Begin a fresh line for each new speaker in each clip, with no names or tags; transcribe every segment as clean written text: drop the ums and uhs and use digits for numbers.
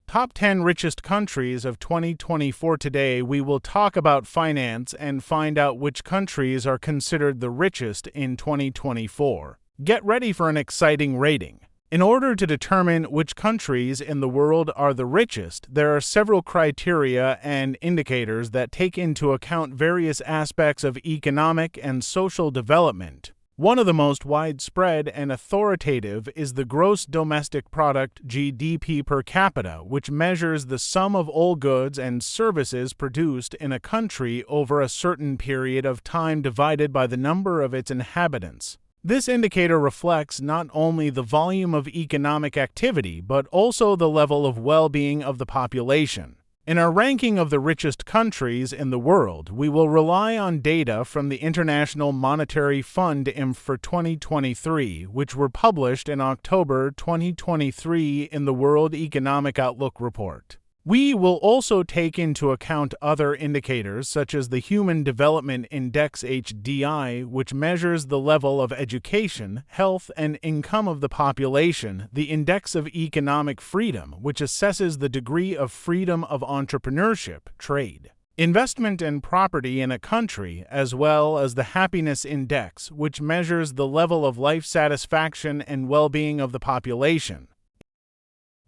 Top 10 Richest Countries of 2024. Today, we will talk about finance and find out which countries are considered the richest in 2024. Get ready for an exciting rating. In order to determine which countries in the world are the richest, there are several criteria and indicators that take into account various aspects of economic and social development. One of the most widespread and authoritative is the Gross Domestic Product (GDP) per capita, which measures the sum of all goods and services produced in a country over a certain period of time divided by the number of its inhabitants. This indicator reflects not only the volume of economic activity, but also the level of well-being of the population. In our ranking of the richest countries in the world, we will rely on data from the International Monetary Fund (IMF) for 2023, which were published in October 2023 in the World Economic Outlook report. We will also take into account other indicators such as the Human Development Index (HDI), which measures the level of education, health, and income of the population, the Index of Economic Freedom, which assesses the degree of freedom of entrepreneurship, trade, investment, and property in a country, as well as the Happiness Index, which measures the level of life satisfaction and well-being of the population.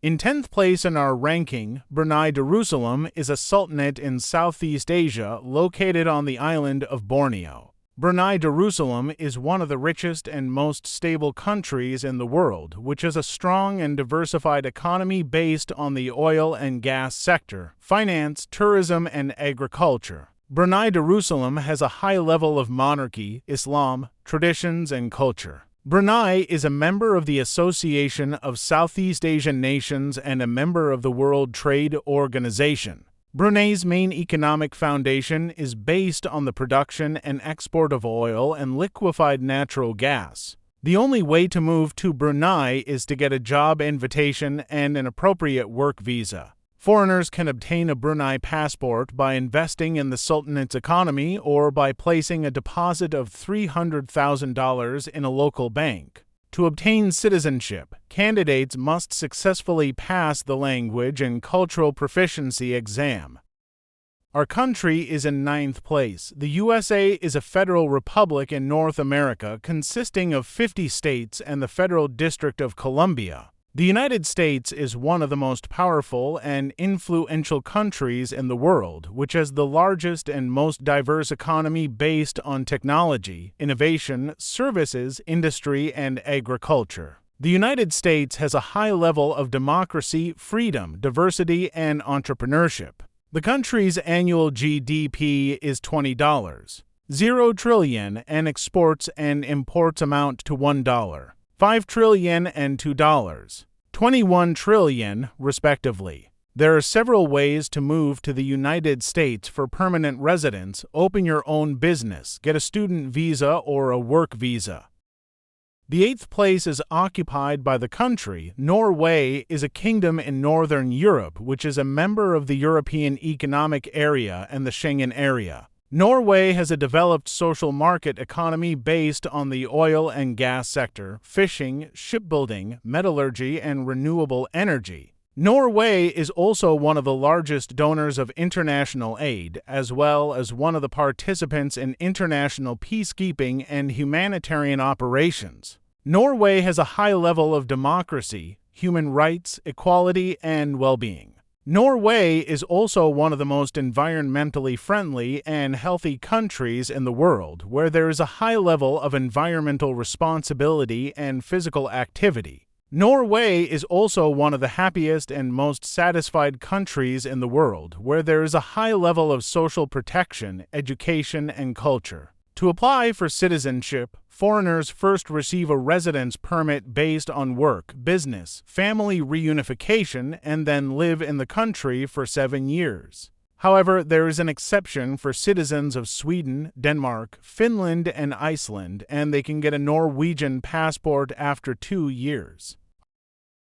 In 10th place in our ranking, Brunei Darussalam is a sultanate in Southeast Asia located on the island of Borneo. Brunei Darussalam is one of the richest and most stable countries in the world, which has a strong and diversified economy based on the oil and gas sector, finance, tourism, and agriculture. Brunei Darussalam has a high level of monarchy, Islam, traditions, and culture. Brunei is a member of the Association of Southeast Asian Nations and a member of the World Trade Organization. Brunei's main economic foundation is based on the production and export of oil and liquefied natural gas. The only way to move to Brunei is to get a job invitation and an appropriate work visa. Foreigners can obtain a Brunei passport by investing in the Sultanate's economy or by placing a deposit of $300,000 in a local bank. To obtain citizenship, candidates must successfully pass the language and cultural proficiency exam. Our country is in 9th place. The USA is a federal republic in North America consisting of 50 states and the Federal District of Columbia. The United States is one of the most powerful and influential countries in the world, which has the largest and most diverse economy based on technology, innovation, services, industry, and agriculture. The United States has a high level of democracy, freedom, diversity, and entrepreneurship. The country's annual GDP is $20.0 trillion, and exports and imports amount to $1. $5 trillion and $2.21 trillion, respectively. There are several ways to move to the United States for permanent residence, open your own business, get a student visa or a work visa. The 8th place is occupied by the country. Norway is a kingdom in Northern Europe, which is a member of the European Economic Area and the Schengen area. Norway has a developed social market economy based on the oil and gas sector, fishing, shipbuilding, metallurgy, and renewable energy. Norway is also one of the largest donors of international aid, as well as one of the participants in international peacekeeping and humanitarian operations. Norway has a high level of democracy, human rights, equality, and well-being. Norway is also one of the most environmentally friendly and healthy countries in the world, where there is a high level of environmental responsibility and physical activity. Norway is also one of the happiest and most satisfied countries in the world, where there is a high level of social protection, education, and culture. To apply for citizenship, foreigners first receive a residence permit based on work, business, family reunification, and then live in the country for 7 years. However, there is an exception for citizens of Sweden, Denmark, Finland, and Iceland, and they can get a Norwegian passport after 2 years.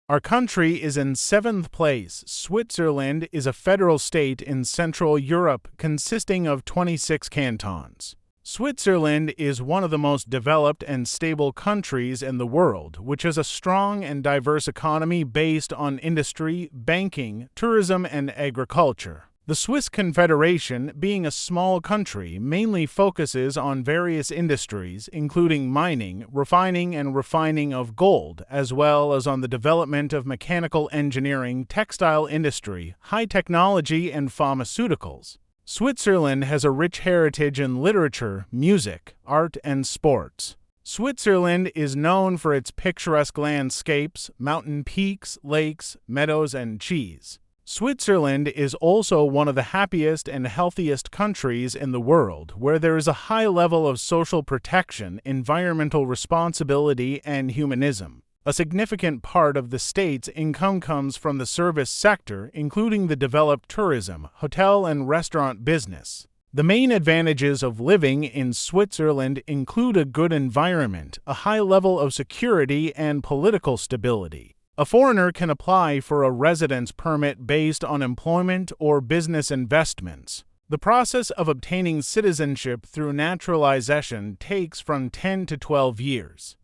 Our country is in 7th place. Switzerland is a federal state in Central Europe consisting of 26 cantons. Switzerland is one of the most developed and stable countries in the world, which has a strong and diverse economy based on industry, banking, tourism, and agriculture. The Swiss Confederation, being a small country, mainly focuses on various industries, including mining, refining, and refining of gold, as well as on the development of mechanical engineering, textile industry, high technology, and pharmaceuticals. Switzerland has a rich heritage in literature, music, art, and sports. Switzerland is known for its picturesque landscapes, mountain peaks, lakes, meadows, and cheese. Switzerland is also one of the happiest and healthiest countries in the world, where there is a high level of social protection, environmental responsibility, and humanism. A significant part of the state's income comes from the service sector, including the developed tourism, hotel, and restaurant business. The main advantages of living in Switzerland include a good environment, a high level of security, and political stability. A foreigner can apply for a residence permit based on employment or business investments. The process of obtaining citizenship through naturalization takes from 10 to 12 years.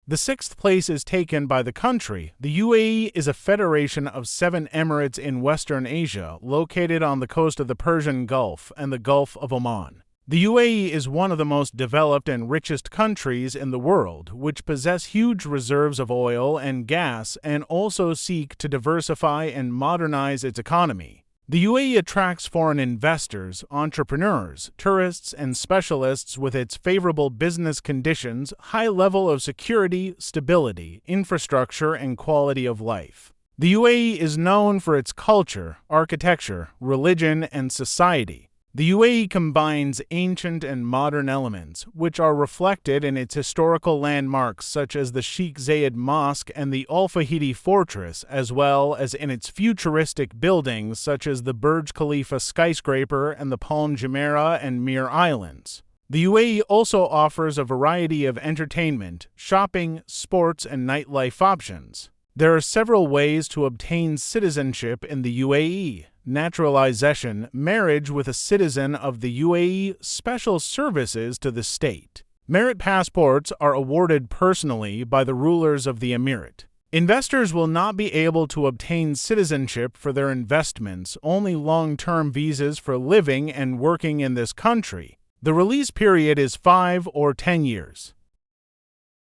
The sixth place is taken by the country. The UAE is a federation of 7 emirates in Western Asia, located on the coast of the Persian Gulf and the Gulf of Oman. The UAE is one of the most developed and richest countries in the world, which possess huge reserves of oil and gas and also seek to diversify and modernize its economy. The UAE attracts foreign investors, entrepreneurs, tourists, and specialists with its favorable business conditions, high level of security, stability, infrastructure, and quality of life. The UAE is known for its culture, architecture, religion, and society. The UAE combines ancient and modern elements, which are reflected in its historical landmarks such as the Sheikh Zayed Mosque and the Al Fahidi Fortress, as well as in its futuristic buildings such as the Burj Khalifa skyscraper and the Palm Jumeirah and Mir Islands. The UAE also offers a variety of entertainment, shopping, sports, and nightlife options. There are several ways to obtain citizenship in the UAE. Naturalization, marriage with a citizen of the UAE, special services to the state. Merit passports are awarded personally by the rulers of the emirate. Investors will not be able to obtain citizenship for their investments, only long-term visas for living and working in this country. The release period is 5 or 10 years.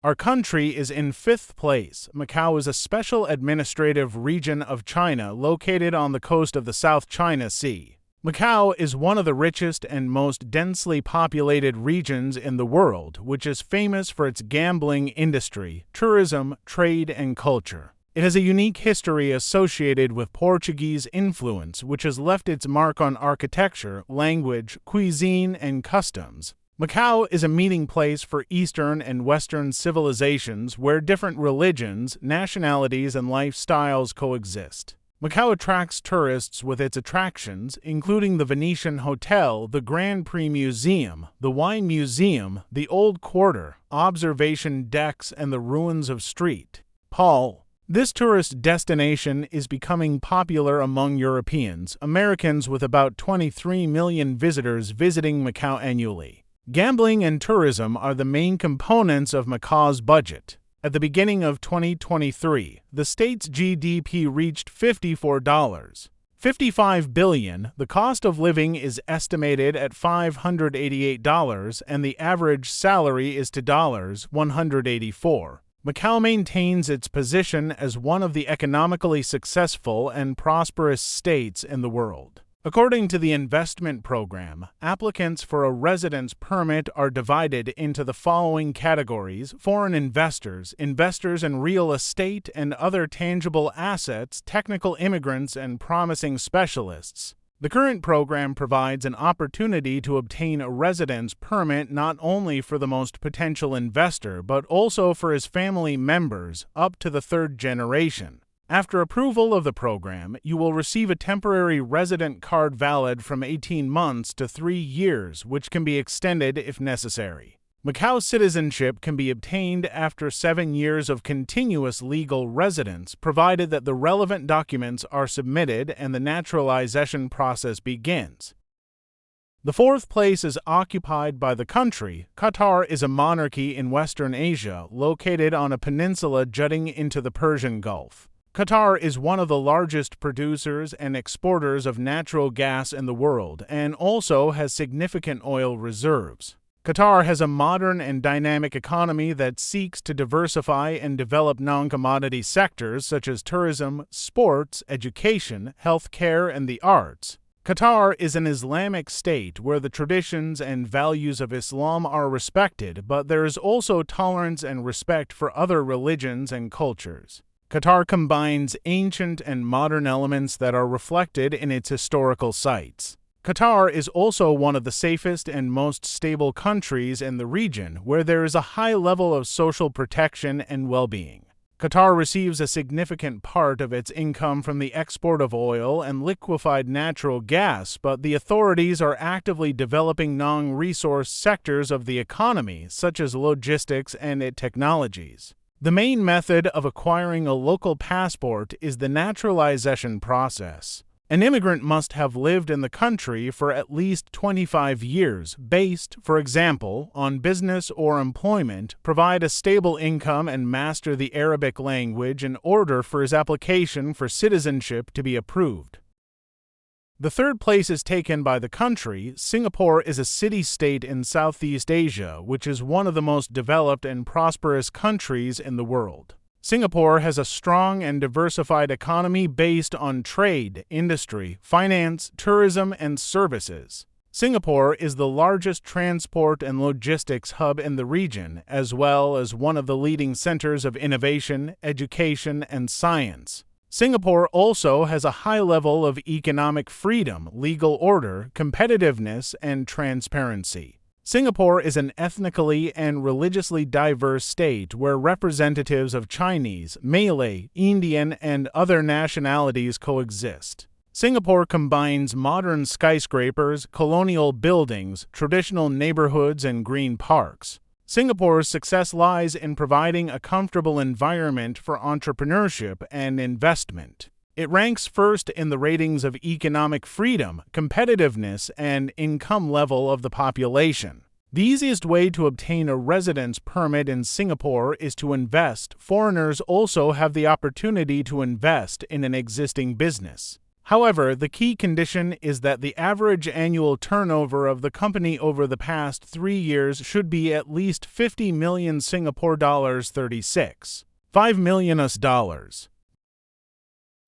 Our country is in 5th place. Macau is a special administrative region of China located on the coast of the South China Sea. Macau is one of the richest and most densely populated regions in the world, which is famous for its gambling industry, tourism, trade, and culture. It has a unique history associated with Portuguese influence, which has left its mark on architecture, language, cuisine, and customs. Macau is a meeting place for Eastern and Western civilizations where different religions, nationalities, and lifestyles coexist. Macau attracts tourists with its attractions, including the Venetian Hotel, the Grand Prix Museum, the Wine Museum, the Old Quarter, observation decks, and the ruins of St. Paul. This tourist destination is becoming popular among Europeans, Americans with about 23 million visitors visiting Macau annually. Gambling and tourism are the main components of Macau's budget. At the beginning of 2023, the state's GDP reached $55 billion. The cost of living is estimated at $588, and the average salary is to $184. Macau maintains its position as one of the economically successful and prosperous states in the world. According to the investment program, applicants for a residence permit are divided into the following categories: foreign investors, investors in real estate and other tangible assets, technical immigrants, and promising specialists. The current program provides an opportunity to obtain a residence permit not only for the most potential investor, but also for his family members up to the 3rd generation. After approval of the program, you will receive a temporary resident card valid from 18 months to 3 years, which can be extended if necessary. Macau citizenship can be obtained after 7 years of continuous legal residence, provided that the relevant documents are submitted and the naturalization process begins. The fourth place is occupied by the country. Qatar is a monarchy in Western Asia, located on a peninsula jutting into the Persian Gulf. Qatar is one of the largest producers and exporters of natural gas in the world and also has significant oil reserves. Qatar has a modern and dynamic economy that seeks to diversify and develop non-commodity sectors such as tourism, sports, education, healthcare, and the arts. Qatar is an Islamic state where the traditions and values of Islam are respected, but there is also tolerance and respect for other religions and cultures. Qatar combines ancient and modern elements that are reflected in its historical sites. Qatar is also one of the safest and most stable countries in the region, where there is a high level of social protection and well-being. Qatar receives a significant part of its income from the export of oil and liquefied natural gas, but the authorities are actively developing non-resource sectors of the economy, such as logistics and technologies. The main method of acquiring a local passport is the naturalization process. An immigrant must have lived in the country for at least 25 years, based, for example, on business or employment, provide a stable income, and master the Arabic language in order for his application for citizenship to be approved. The third place is taken by the country. Singapore is a city-state in Southeast Asia, which is one of the most developed and prosperous countries in the world. Singapore has a strong and diversified economy based on trade, industry, finance, tourism, and services. Singapore is the largest transport and logistics hub in the region, as well as one of the leading centers of innovation, education, and science. Singapore also has a high level of economic freedom, legal order, competitiveness, and transparency. Singapore is an ethnically and religiously diverse state where representatives of Chinese, Malay, Indian, and other nationalities coexist. Singapore combines modern skyscrapers, colonial buildings, traditional neighborhoods, and green parks. Singapore's success lies in providing a comfortable environment for entrepreneurship and investment. It ranks first in the ratings of economic freedom, competitiveness, and income level of the population. The easiest way to obtain a residence permit in Singapore is to invest. Foreigners also have the opportunity to invest in an existing business. However, the key condition is that the average annual turnover of the company over the past 3 years should be at least 50 million Singapore dollars, 5 million US dollars.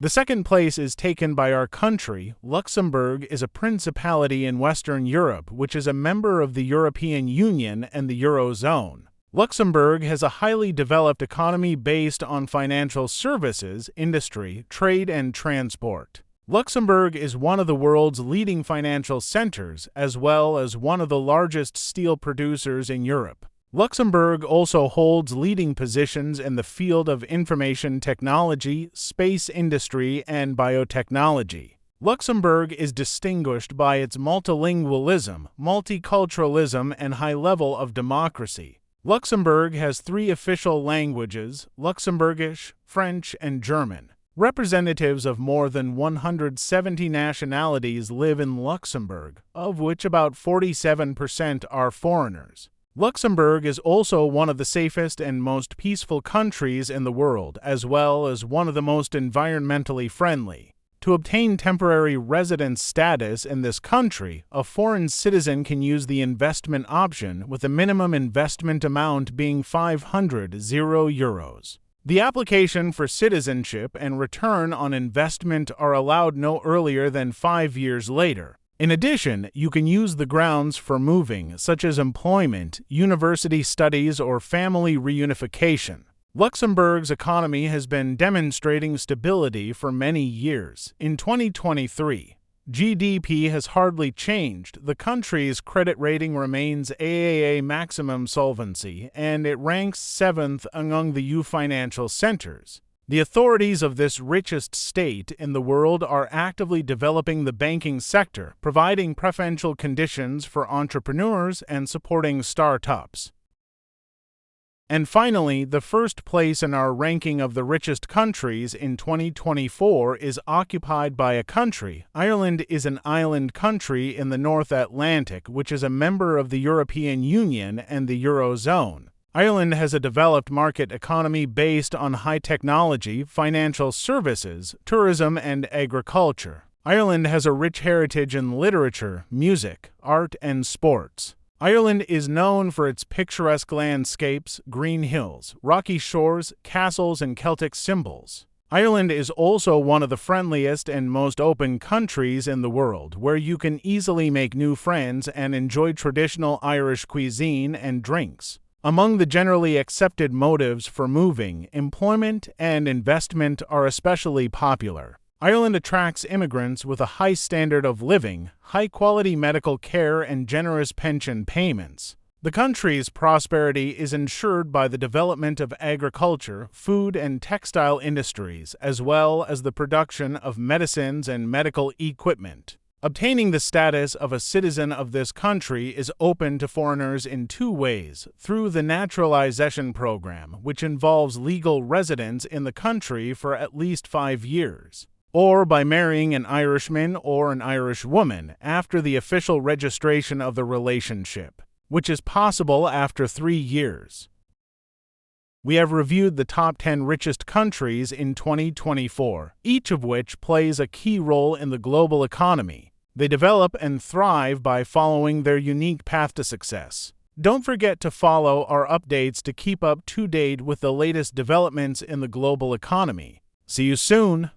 The second place is taken by our country. Luxembourg is a principality in Western Europe, which is a member of the European Union and the Eurozone. Luxembourg has a highly developed economy based on financial services, industry, trade, and transport. Luxembourg is one of the world's leading financial centers, as well as one of the largest steel producers in Europe. Luxembourg also holds leading positions in the field of information technology, space industry, and biotechnology. Luxembourg is distinguished by its multilingualism, multiculturalism, and high level of democracy. Luxembourg has 3 official languages: Luxembourgish, French, and German. Representatives of more than 170 nationalities live in Luxembourg, of which about 47% are foreigners. Luxembourg is also one of the safest and most peaceful countries in the world, as well as one of the most environmentally friendly. To obtain temporary residence status in this country, a foreign citizen can use the investment option, with a minimum investment amount being €500. The application for citizenship and return on investment are allowed no earlier than 5 years later. In addition, you can use the grounds for moving, such as employment, university studies, or family reunification. Luxembourg's economy has been demonstrating stability for many years. In 2023, GDP has hardly changed. The country's credit rating remains AAA maximum solvency, and it ranks 7th among the EU financial centers. The authorities of this richest state in the world are actively developing the banking sector, providing preferential conditions for entrepreneurs and supporting startups. And finally, the first place in our ranking of the richest countries in 2024 is occupied by a country. Ireland is an island country in the North Atlantic, which is a member of the European Union and the Eurozone. Ireland has a developed market economy based on high technology, financial services, tourism, and agriculture. Ireland has a rich heritage in literature, music, art, and sports. Ireland is known for its picturesque landscapes, green hills, rocky shores, castles, and Celtic symbols. Ireland is also one of the friendliest and most open countries in the world, where you can easily make new friends and enjoy traditional Irish cuisine and drinks. Among the generally accepted motives for moving, employment and investment are especially popular. Ireland attracts immigrants with a high standard of living, high-quality medical care, and generous pension payments. The country's prosperity is ensured by the development of agriculture, food, and textile industries, as well as the production of medicines and medical equipment. Obtaining the status of a citizen of this country is open to foreigners in two ways: through the naturalization program, which involves legal residence in the country for at least 5 years, or by marrying an Irishman or an Irish woman after the official registration of the relationship, which is possible after 3 years. We have reviewed the top 10 richest countries in 2024, each of which plays a key role in the global economy. They develop and thrive by following their unique path to success. Don't forget to follow our updates to keep up to date with the latest developments in the global economy. See you soon!